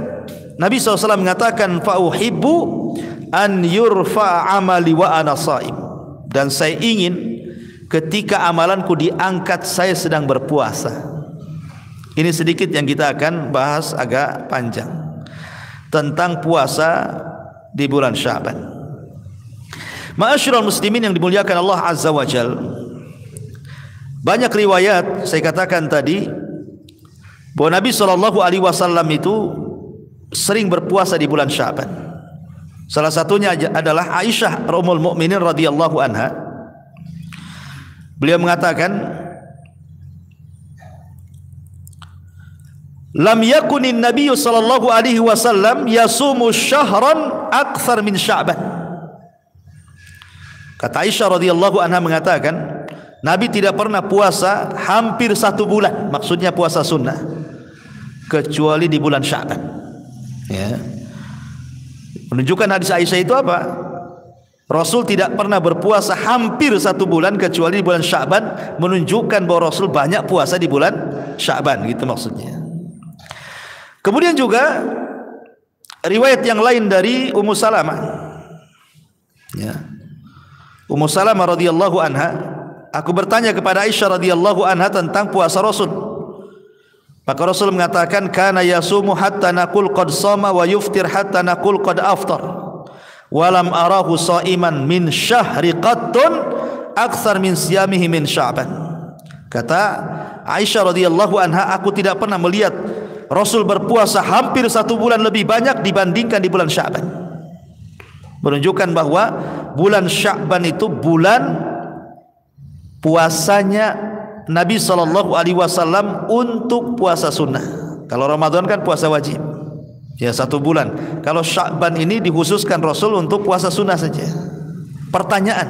Nabi SAW mengatakan fa'uhibbu an yurfa amali wa ana shaim, dan saya ingin ketika amalanku diangkat saya sedang berpuasa. Ini sedikit yang kita akan bahas agak panjang tentang puasa di bulan Sya'ban. Ma'asyiral muslimin yang dimuliakan Allah Azza wa Jalla, banyak riwayat saya katakan tadi bahwa Nabi SAW itu sering berpuasa di bulan Sya'ban. Salah satunya adalah Aisyah Ummul Mukminin radhiyallahu anha. Beliau mengatakan, lam yakunin Nabi sallallahu alaihi wasallam yasumu syahran akthar min Sya'ban. Kata Aisyah radhiyallahu anha mengatakan, Nabi tidak pernah puasa hampir 1 bulan, maksudnya puasa sunnah, kecuali di bulan Sya'ban. Ya. Menunjukkan hadis Aisyah itu apa? Rasul tidak pernah berpuasa hampir 1 bulan kecuali di bulan Sya'ban, menunjukkan bahwa Rasul banyak puasa di bulan Sya'ban, gitu maksudnya. Kemudian juga riwayat yang lain dari Ummu Salamah. Ya. Ummu Salamah radhiyallahu anha, aku bertanya kepada Aisyah radhiyallahu anha tentang puasa Rasul. Maka Rasul mengatakan, kana yasumu hatta naqul qad shama wa yuftir hatta naqul qad aftar. Walam arahu shaiman min syahri qattun akthar min siyamihi min Sya'ban. Kata Aisyah radhiyallahu anha, aku tidak pernah melihat Rasul berpuasa hampir 1 bulan lebih banyak dibandingkan di bulan Sya'ban. Menunjukkan bahwa bulan Sya'ban itu bulan puasanya Nabi SAW untuk puasa sunnah. Kalau Ramadan kan puasa wajib, ya 1 bulan. Kalau Sya'ban ini dikhususkan Rasul untuk puasa sunnah saja. Pertanyaan,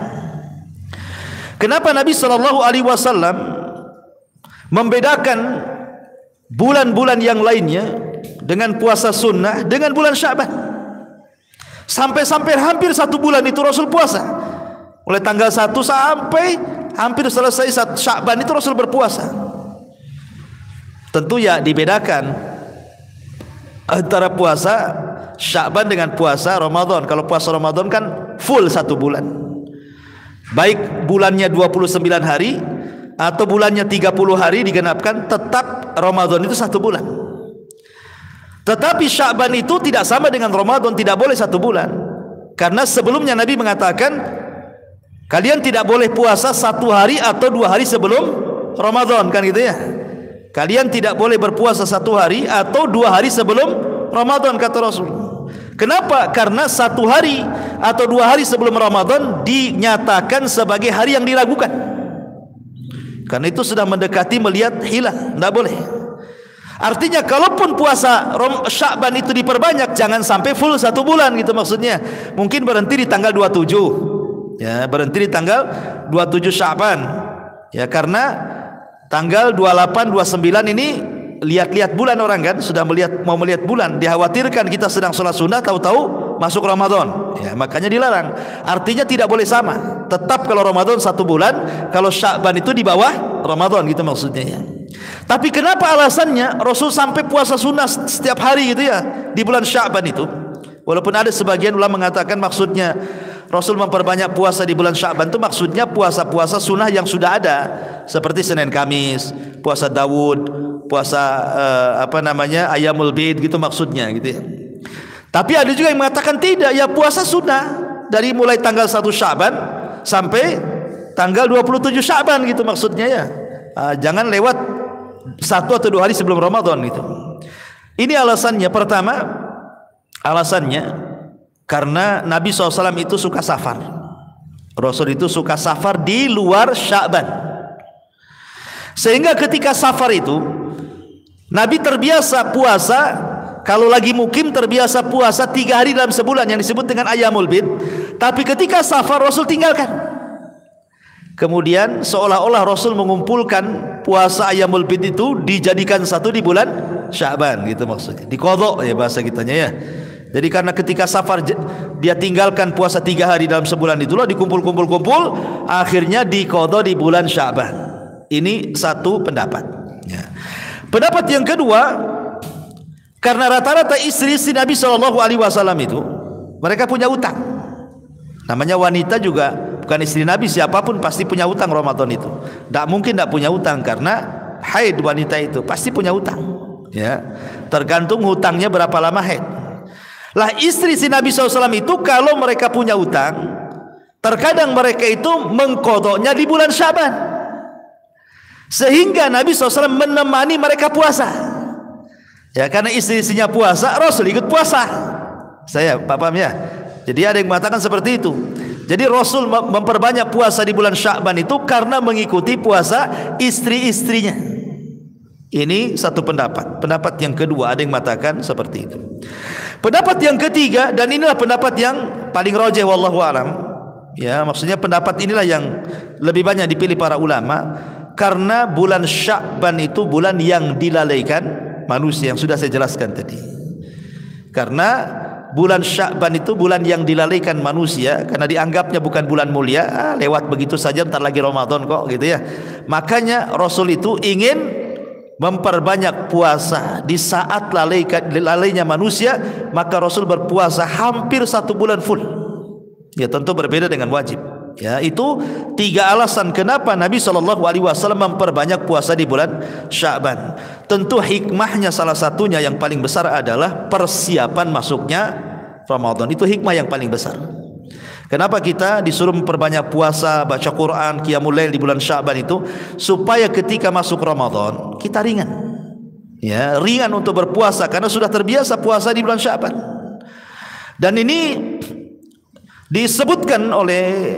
kenapa Nabi SAW membedakan bulan-bulan yang lainnya dengan puasa sunnah dengan bulan Sya'ban? Sampai hampir 1 bulan itu Rasul puasa, mulai tanggal 1 sampai hampir selesai Sya'ban itu Rasul berpuasa. Tentu ya dibedakan antara puasa Sya'ban dengan puasa Ramadan. Kalau puasa Ramadan kan full 1 bulan, baik bulannya 29 hari atau bulannya 30 hari digenapkan, tetap Ramadan itu 1 bulan. Tetapi Sya'ban itu tidak sama dengan Ramadan, tidak boleh 1 bulan. Karena sebelumnya Nabi mengatakan, kalian tidak boleh puasa 1 hari atau 2 hari sebelum Ramadan, kan gitu ya. Kalian tidak boleh berpuasa 1 hari atau 2 hari sebelum Ramadan, kata Rasul. Kenapa? Karena 1 hari atau 2 hari sebelum Ramadan dinyatakan sebagai hari yang diragukan. Karena itu sudah mendekati melihat hilal, tidak boleh. Artinya kalaupun puasa Sya'ban itu diperbanyak, jangan sampai full 1 bulan, gitu maksudnya. Mungkin berhenti di tanggal 27. Ya, berhenti di tanggal 27 Sya'ban. Ya, karena tanggal 28, 29 ini lihat-lihat bulan orang kan, sudah mau melihat bulan, dikhawatirkan kita sedang sholat sunnah tahu-tahu masuk Ramadan. Ya, makanya dilarang. Artinya tidak boleh sama. Tetap kalau Ramadan 1 bulan, kalau Sya'ban itu di bawah Ramadan, gitu maksudnya ya. Tapi kenapa alasannya Rasul sampai puasa sunnah setiap hari gitu ya di bulan Sya'ban itu? Walaupun ada sebagian ulama mengatakan maksudnya Rasul memperbanyak puasa di bulan Sya'ban itu maksudnya puasa-puasa sunnah yang sudah ada, seperti Senin Kamis, puasa Daud, puasa Ayyamul Bid, gitu maksudnya gitu ya. Tapi ada juga yang mengatakan tidak, ya puasa sunnah dari mulai tanggal 1 Sya'ban sampai tanggal 27 Sya'ban, gitu maksudnya ya. Jangan lewat 1 atau 2 hari sebelum Ramadan gitu. Ini alasannya. Pertama, alasannya karena Nabi SAW itu suka safar. Rasul itu suka safar di luar Sya'ban, sehingga ketika safar itu Nabi terbiasa puasa Kalau lagi mukim terbiasa puasa 3 hari dalam sebulan yang disebut dengan Ayyamul Bid. Tapi ketika safar Rasul tinggalkan. Kemudian seolah-olah Rasul mengumpulkan puasa Ayyamul Bid itu dijadikan satu di bulan Sya'ban, gitu maksudnya. Diqadha ya bahasa kitanya ya. Jadi karena ketika safar dia tinggalkan puasa 3 hari dalam sebulan itulah dikumpul-kumpul-kumpul, akhirnya diqadha di bulan Sya'ban. Ini satu pendapat ya. Pendapat yang kedua, karena rata-rata istri-istri Nabi SAW itu mereka punya utang. Namanya wanita juga bukan istri Nabi, siapapun pasti punya utang Ramadan itu. Tak mungkin tak punya utang karena haid wanita itu pasti punya utang. Ya, tergantung hutangnya berapa lama haid. Lah istri si Nabi SAW itu kalau mereka punya utang, terkadang mereka itu mengqadhanya di bulan Sya'ban, sehingga Nabi SAW menemani mereka puasa. Ya, karena istri-istrinya puasa, Rasul ikut puasa. Saya paham ya. Jadi ada yang mengatakan seperti itu. Jadi Rasul memperbanyak puasa di bulan Sya'ban itu karena mengikuti puasa istri-istrinya. Ini satu pendapat. Pendapat yang kedua ada yang mengatakan seperti itu. Pendapat yang ketiga, dan inilah pendapat yang paling rajih wallahu alam. Ya, maksudnya pendapat inilah yang lebih banyak dipilih para ulama, karena bulan Sya'ban itu bulan yang dilalaikan manusia, yang sudah saya jelaskan tadi. Karena bulan Sya'ban itu bulan yang dilalaikan manusia, karena dianggapnya bukan bulan mulia, lewat begitu saja, entar lagi Ramadan kok, gitu ya. Makanya Rasul itu ingin memperbanyak puasa di saat lalainya manusia, maka Rasul berpuasa hampir 1 bulan full. Ya, tentu berbeda dengan wajib. Ya, itu 3 alasan kenapa Nabi SAW memperbanyak puasa di bulan Sya'ban. Tentu hikmahnya salah satunya yang paling besar adalah persiapan masuknya Ramadan. Itu hikmah yang paling besar. Kenapa kita disuruh memperbanyak puasa, baca Quran, qiyamul lail di bulan Sya'ban itu? Supaya ketika masuk Ramadan kita ringan. Ya, ringan untuk berpuasa karena sudah terbiasa puasa di bulan Sya'ban. Dan ini disebutkan oleh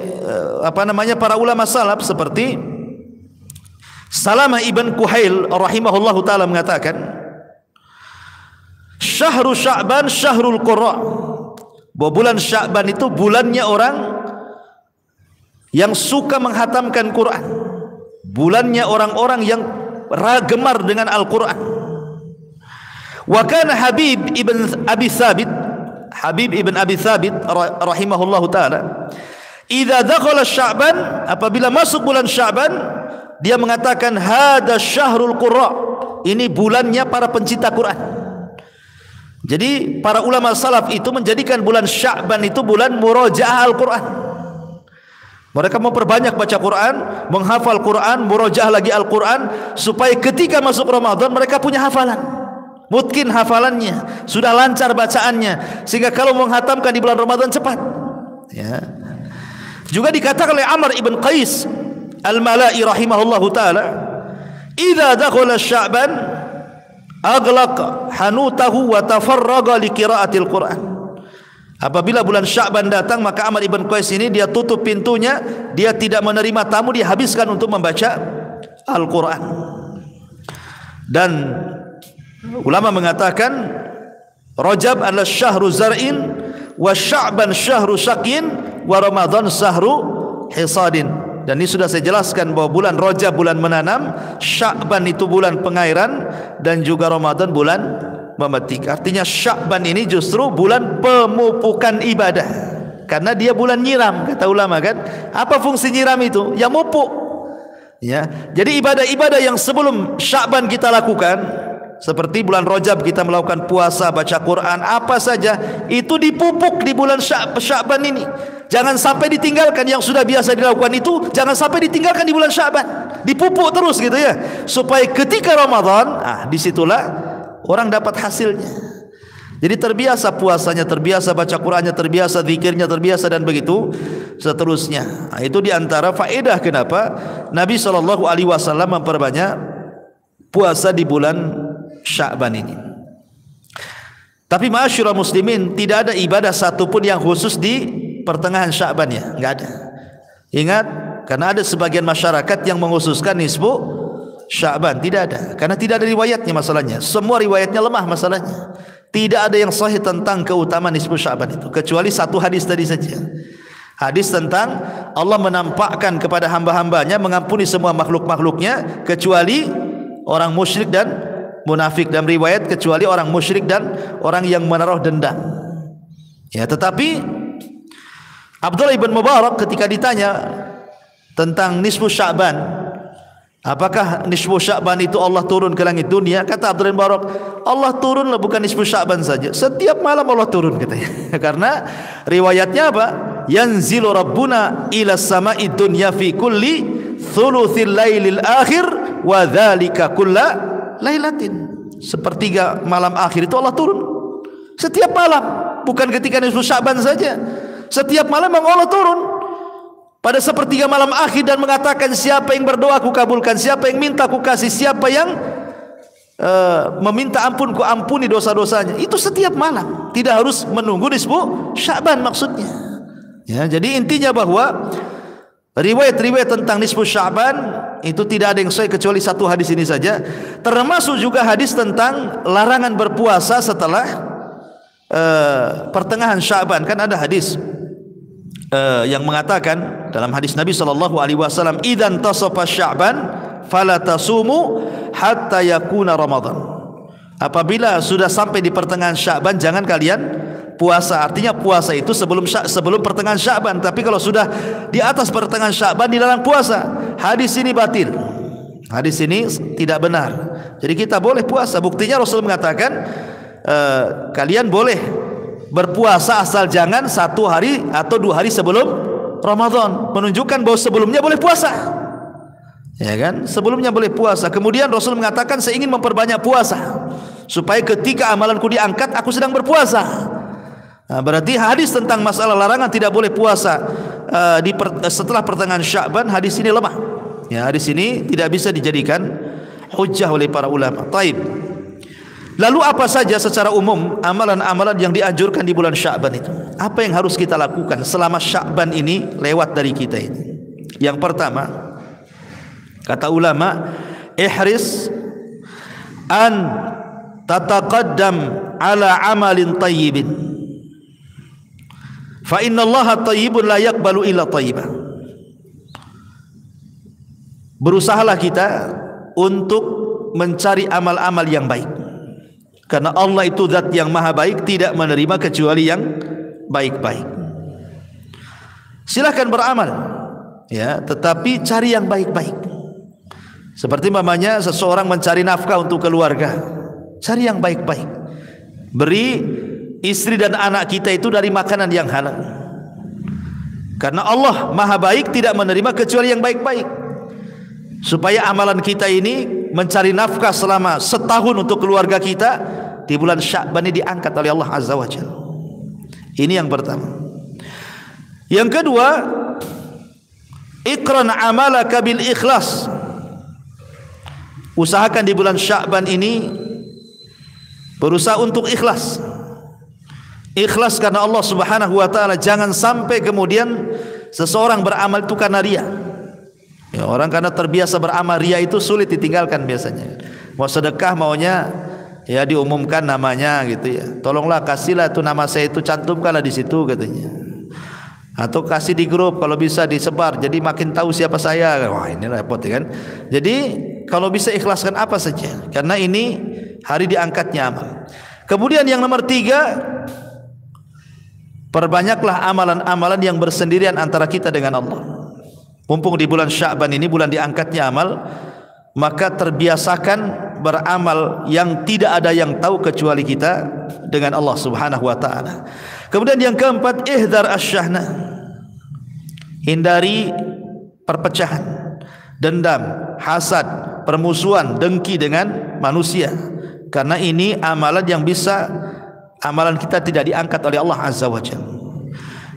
para ulama salaf seperti Salamah ibn Kuhail rahimahullahu taala mengatakan, Syahrul Sya'ban syahrul qurra. Bahwa bulan Sya'ban itu bulannya orang yang suka menghatamkan Quran, bulannya orang-orang yang gemar dengan Al-Quran. Wa kana Habib ibn Abi Thabit rahimahullahu taala, idza dakhala Sya'ban, apabila masuk bulan Sya'ban, dia mengatakan hada syahrul qurra, ini bulannya para pencinta Quran. Jadi para ulama salaf itu menjadikan bulan Sya'ban itu bulan murajaah Al-Quran. Mereka memperbanyak baca Quran, menghafal Quran, murajaah lagi Al-Quran, supaya ketika masuk Ramadan mereka punya hafalan, mungkin hafalannya sudah lancar bacaannya, sehingga kalau menghatamkan di bulan Ramadan cepat. Ya. Juga dikatakan oleh Amr ibn Qais Al-Mala'i rahimahullahu taala, idza dakhala Sya'ban aghlaq hanutahu wa tafarraga li qiraatil Quran. Apabila bulan Sya'ban datang, maka Amr ibn Qais ini dia tutup pintunya, dia tidak menerima tamu, dia habiskan untuk membaca Al-Quran. Dan ulama mengatakan Rajab adalah syahru zar'in, wa Sya'ban syahru syakin, wa Ramadan syahru hisadin. Dan ini sudah saya jelaskan bahwa bulan Rajab bulan menanam, Sya'ban itu bulan pengairan, dan juga Ramadan bulan memetik. Artinya Sya'ban ini justru bulan pemupukan ibadah, karena dia bulan nyiram, kata ulama kan. Apa fungsi nyiram itu? Ya mupuk. Ya. Jadi ibadah-ibadah yang sebelum Sya'ban kita lakukan, seperti bulan Rajab kita melakukan puasa, baca Quran, apa saja itu dipupuk di bulan Sya'ban ini. Jangan sampai ditinggalkan yang sudah biasa dilakukan itu, jangan sampai ditinggalkan di bulan Sya'ban. Dipupuk terus gitu ya, supaya ketika Ramadan, disitulah orang dapat hasilnya. Jadi terbiasa puasanya, terbiasa baca Qurannya, terbiasa zikirnya, terbiasa, dan begitu seterusnya. Itu diantara faedah kenapa Nabi SAW memperbanyak puasa di bulan Sya'ban ini. Tapi ma'asyiral muslimin, tidak ada ibadah satupun yang khusus di pertengahan Sya'ban ya, enggak ada. Ingat, karena ada sebagian masyarakat yang mengkhususkan nisfu Sya'ban, tidak ada. Karena tidak ada riwayatnya masalahnya. Semua riwayatnya lemah masalahnya. Tidak ada yang sahih tentang keutamaan nisfu Sya'ban itu kecuali satu hadis tadi saja. Hadis tentang Allah menampakkan kepada hamba-hambanya mengampuni semua makhluk-makhluknya kecuali orang musyrik dan munafik, dan riwayat kecuali orang musyrik dan orang yang menaruh dendam. Ya, tetapi Abdullah ibn Mubarak ketika ditanya tentang nisfu Sya'ban, apakah nisfu Sya'ban itu Allah turun ke langit dunia? Kata Abdullah ibn Mubarak, Allah turunlah bukan nisfu Sya'ban saja, setiap malam Allah turun katanya. Karena riwayatnya apa? Yanzilu Rabbuna ila sama'i dunya fi kulli thuluthil lailil akhir wa dzalika kulla lailatin. Sepertiga malam akhir itu Allah turun setiap malam, bukan ketika nisfu Sya'ban saja. Setiap malam Allah turun pada sepertiga malam akhir dan mengatakan, siapa yang berdoa ku kabulkan, siapa yang minta ku kasih, siapa yang meminta ampun ku ampuni dosa-dosanya. Itu setiap malam, tidak harus menunggu nisfu Sya'ban maksudnya. Ya, jadi intinya bahwa riwayat-riwayat tentang nisfu Sya'ban itu tidak ada yang sahih kecuali satu hadis ini saja. Termasuk juga hadis tentang larangan berpuasa setelah pertengahan Sya'ban. Kan ada hadis yang mengatakan dalam hadis Nabi SAW, idzan tasafa Sya'ban fala tasumu hatta yakuna Ramadan. Apabila sudah sampai di pertengahan Sya'ban jangan kalian puasa. Artinya puasa itu sebelum pertengahan Sya'ban. Tapi kalau sudah di atas pertengahan Sya'ban dilarang puasa. Hadis ini batil. Hadis ini tidak benar. Jadi kita boleh puasa. Buktinya Rasul mengatakan kalian boleh berpuasa asal jangan 1 hari atau 2 hari sebelum Ramadan. Menunjukkan bahwa sebelumnya boleh puasa. Ya kan? Sebelumnya boleh puasa. Kemudian Rasul mengatakan, saya ingin memperbanyak puasa supaya ketika amalanku diangkat aku sedang berpuasa. Nah, berarti hadis tentang masalah larangan tidak boleh puasa setelah pertengahan Sya'ban, hadis ini lemah. Ya, hadis ini tidak bisa dijadikan hujjah oleh para ulama. Taib. Lalu apa saja secara umum amalan-amalan yang dianjurkan di bulan Sya'ban itu? Apa yang harus kita lakukan selama Sya'ban ini lewat dari kita ini? Yang pertama, kata ulama, ihris an tataqaddam ala amalin tayyibin. Fa inna Allaha tayyibun la yaqbalu illa tayyibah. Berusahalah kita untuk mencari amal-amal yang baik, karena Allah itu zat yang maha baik, tidak menerima kecuali yang baik-baik. Silakan beramal, ya, tetapi cari yang baik-baik. Seperti mamanya seseorang mencari nafkah untuk keluarga, cari yang baik-baik. Beri istri dan anak kita itu dari makanan yang halal, karena Allah maha baik, tidak menerima kecuali yang baik-baik. Supaya amalan kita ini mencari nafkah selama setahun untuk keluarga kita, di bulan Sya'ban ini diangkat oleh Allah Azza wa Jalla. Ini yang pertama. Yang kedua, iqran amalaka bil ikhlas. Usahakan di bulan Sya'ban ini berusaha untuk ikhlas. Ikhlas karena Allah Subhanahu wa taala. Jangan sampai kemudian seseorang beramal itu karena riya. Ya, orang karena terbiasa beramal, riya itu sulit ditinggalkan biasanya. Mau sedekah maunya ya diumumkan namanya gitu ya. Tolonglah kasihlah itu nama saya, itu cantumkanlah di situ katanya. Atau kasih di grup kalau bisa disebar, jadi makin tahu siapa saya. Wah, ini repot ya kan. Jadi kalau bisa ikhlaskan apa saja, karena ini hari diangkatnya amal. Kemudian yang nomor 3, perbanyaklah amalan-amalan yang bersendirian antara kita dengan Allah. Mumpung di bulan Sya'ban ini bulan diangkatnya amal, maka terbiasakan beramal yang tidak ada yang tahu kecuali kita dengan Allah Subhanahu wa taala. Kemudian yang keempat, ihdar asyahna. Hindari perpecahan, dendam, hasad, permusuhan, dengki dengan manusia. Karena ini amalan yang bisa amalan kita tidak diangkat oleh Allah Azza wa Jalla.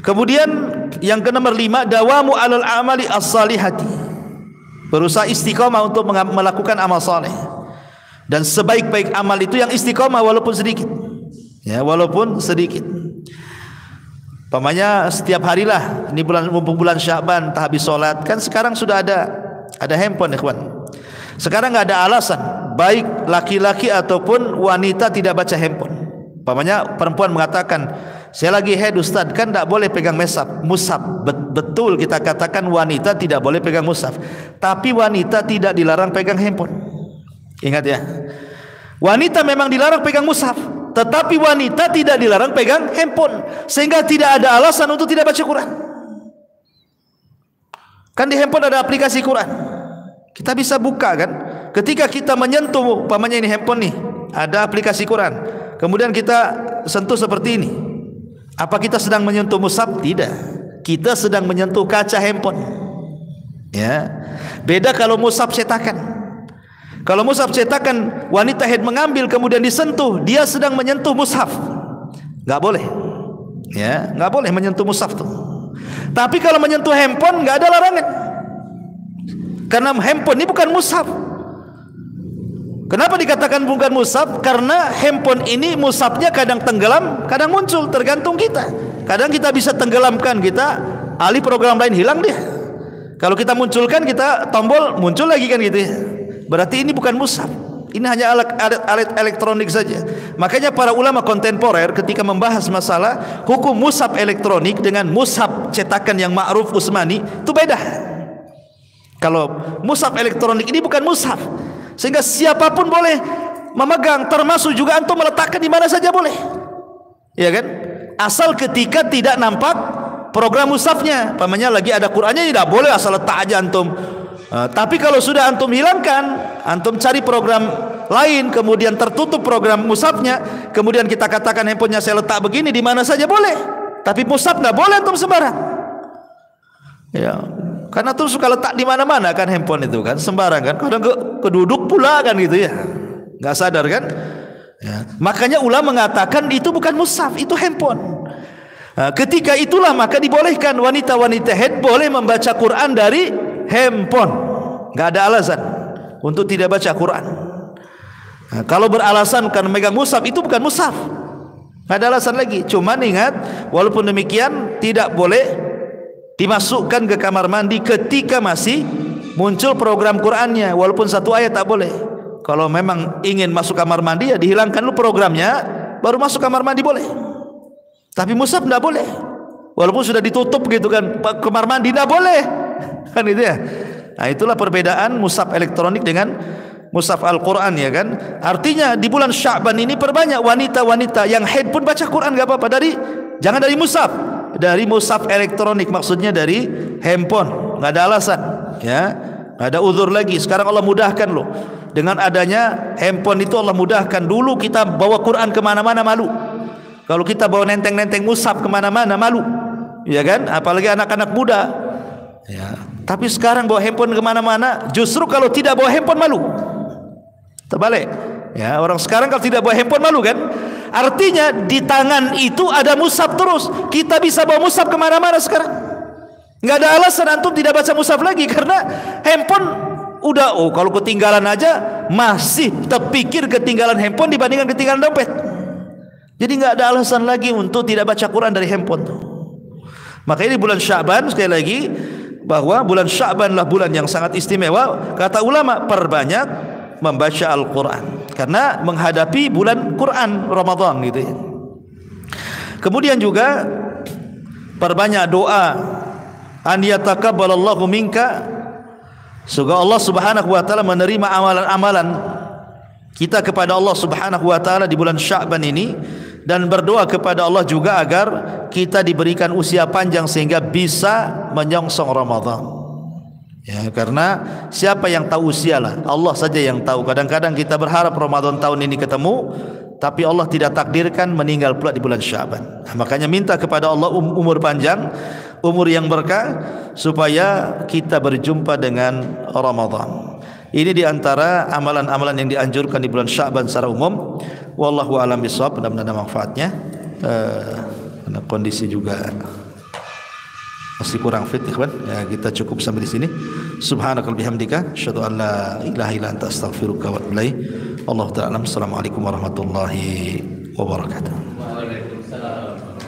Kemudian yang ke-5, dawamu alal amali as-salihati. Berusaha istiqamah untuk melakukan amal saleh. Dan sebaik-baik amal itu yang istiqamah walaupun sedikit. Ya, walaupun sedikit. Pamannya setiap harilah, ini bulan Sya'ban, tak habis salat. Kan sekarang sudah ada handphone, ikhwan. Sekarang enggak ada alasan baik laki-laki ataupun wanita tidak baca handphone. Umpamanya perempuan mengatakan, saya lagi haid Ustaz, kan tidak boleh pegang mushaf. Betul, kita katakan wanita tidak boleh pegang mushaf, tapi wanita tidak dilarang pegang handphone. Ingat ya, wanita memang dilarang pegang mushaf, tetapi wanita tidak dilarang pegang handphone, sehingga tidak ada alasan untuk tidak baca Quran. Kan di handphone ada aplikasi Quran, kita bisa buka kan. Ketika kita menyentuh, umpamanya ini handphone nih, ada aplikasi Quran, kemudian kita sentuh seperti ini, apa kita sedang menyentuh mushaf? Tidak, kita sedang menyentuh kaca handphone. Ya, beda kalau mushaf cetakan. Kalau mushaf cetakan, wanita haid mengambil kemudian disentuh, dia sedang menyentuh mushaf, nggak boleh. Ya, nggak boleh menyentuh mushaf tuh. Tapi kalau menyentuh handphone nggak ada larangan, karena handphone ini bukan mushaf. Kenapa dikatakan bukan mushaf? Karena handphone ini mushafnya kadang tenggelam, kadang muncul, tergantung kita. Kadang kita bisa tenggelamkan, kita alih program lain hilang dia. Kalau kita munculkan, kita tombol muncul lagi kan gitu ya. Berarti ini bukan mushaf. Ini hanya alat elektronik saja. Makanya para ulama kontemporer ketika membahas masalah hukum mushaf elektronik dengan mushaf cetakan yang ma'ruf Utsmani itu beda. Kalau mushaf elektronik ini bukan mushaf, sehingga siapapun boleh memegang, termasuk juga antum meletakkan di mana saja boleh, ya kan? Asal ketika tidak nampak program mushafnya, pamannya lagi ada Qur'annya, tidak boleh asal letak aja antum. Tapi kalau sudah antum hilangkan, antum cari program lain, kemudian tertutup program mushafnya, kemudian kita katakan handphonenya saya letak begini, di mana saja boleh. Tapi mushaf nggak boleh antum sembarang. Ya, karena tuh suka letak di mana-mana kan handphone itu kan, sembarang kan, kadang keduduk pula kan gitu ya, nggak sadar kan. Ya, makanya ulama mengatakan itu bukan mushaf, itu handphone. Nah, ketika itulah maka dibolehkan wanita-wanita haid boleh membaca Quran dari handphone, nggak ada alasan untuk tidak baca Quran. Nah, kalau beralasan karena megang mushaf, itu bukan mushaf, nggak ada alasan lagi. Cuman ingat, walaupun demikian tidak boleh dimasukkan ke kamar mandi ketika masih muncul program Qur'annya, walaupun satu ayat tak boleh. Kalau memang ingin masuk kamar mandi, ya dihilangkan dulu programnya, baru masuk kamar mandi boleh. Tapi mushaf tidak boleh, walaupun sudah ditutup gitu kan, kamar mandi tidak boleh kan itu ya. Nah, itulah perbedaan mushaf elektronik dengan mushaf Al-Quran, ya kan. Artinya di bulan Sya'ban ini perbanyak wanita-wanita yang haid pun baca Quran, gak apa-apa, jangan dari mushaf, dari mushaf elektronik, maksudnya dari handphone, nggak ada alasan, ya, nggak ada uzur lagi. Sekarang Allah mudahkan loh, dengan adanya handphone itu Allah mudahkan. Dulu kita bawa Quran kemana-mana malu, kalau kita bawa nenteng-nenteng mushaf kemana-mana malu, ya kan, apalagi anak-anak muda, ya. Tapi sekarang bawa handphone kemana-mana, justru kalau tidak bawa handphone malu. Terbalik, ya, orang sekarang kalau tidak bawa handphone malu kan. Artinya di tangan itu ada mushaf terus, kita bisa bawa mushaf kemana-mana sekarang. Nggak ada alasan antum tidak baca mushaf lagi, karena handphone udah, kalau ketinggalan aja masih terpikir ketinggalan handphone dibandingkan ketinggalan dompet. Jadi nggak ada alasan lagi untuk tidak baca Quran dari handphone. Makanya di bulan Sya'ban, sekali lagi, bahwa bulan Sya'banlah bulan yang sangat istimewa. Kata ulama, perbanyak membaca Al-Quran, karena menghadapi bulan Quran Ramadan gitu ya. Kemudian juga perbanyak doa, an yatakabbalallahu minka, semoga Allah Subhanahu wa taala menerima amalan-amalan kita kepada Allah Subhanahu wa taala di bulan Sya'ban ini, dan berdoa kepada Allah juga agar kita diberikan usia panjang sehingga bisa menyongsong Ramadan. Ya, karena siapa yang tahu usia lah, Allah saja yang tahu. Kadang-kadang kita berharap Ramadan tahun ini ketemu, tapi Allah tidak takdirkan meninggal pula di bulan Sya'ban. Nah, makanya minta kepada Allah umur panjang, umur yang berkah, supaya kita berjumpa dengan Ramadan. Ini diantara amalan-amalan yang dianjurkan di bulan Sya'ban secara umum. Wallahu a'lam bishawab. Mudah-mudahan ada manfaatnya. Karena kondisi juga masih kurang fit, ikhwan. Ya, kita cukup sampai di sini. Subhanakal bihamdika, asyhadu an la ilaha illa anta, astaghfiruka wa atubu ilaik. Allahu ta'ala. Assalamualaikum warahmatullahi wabarakatuh. Waalaikumsalam.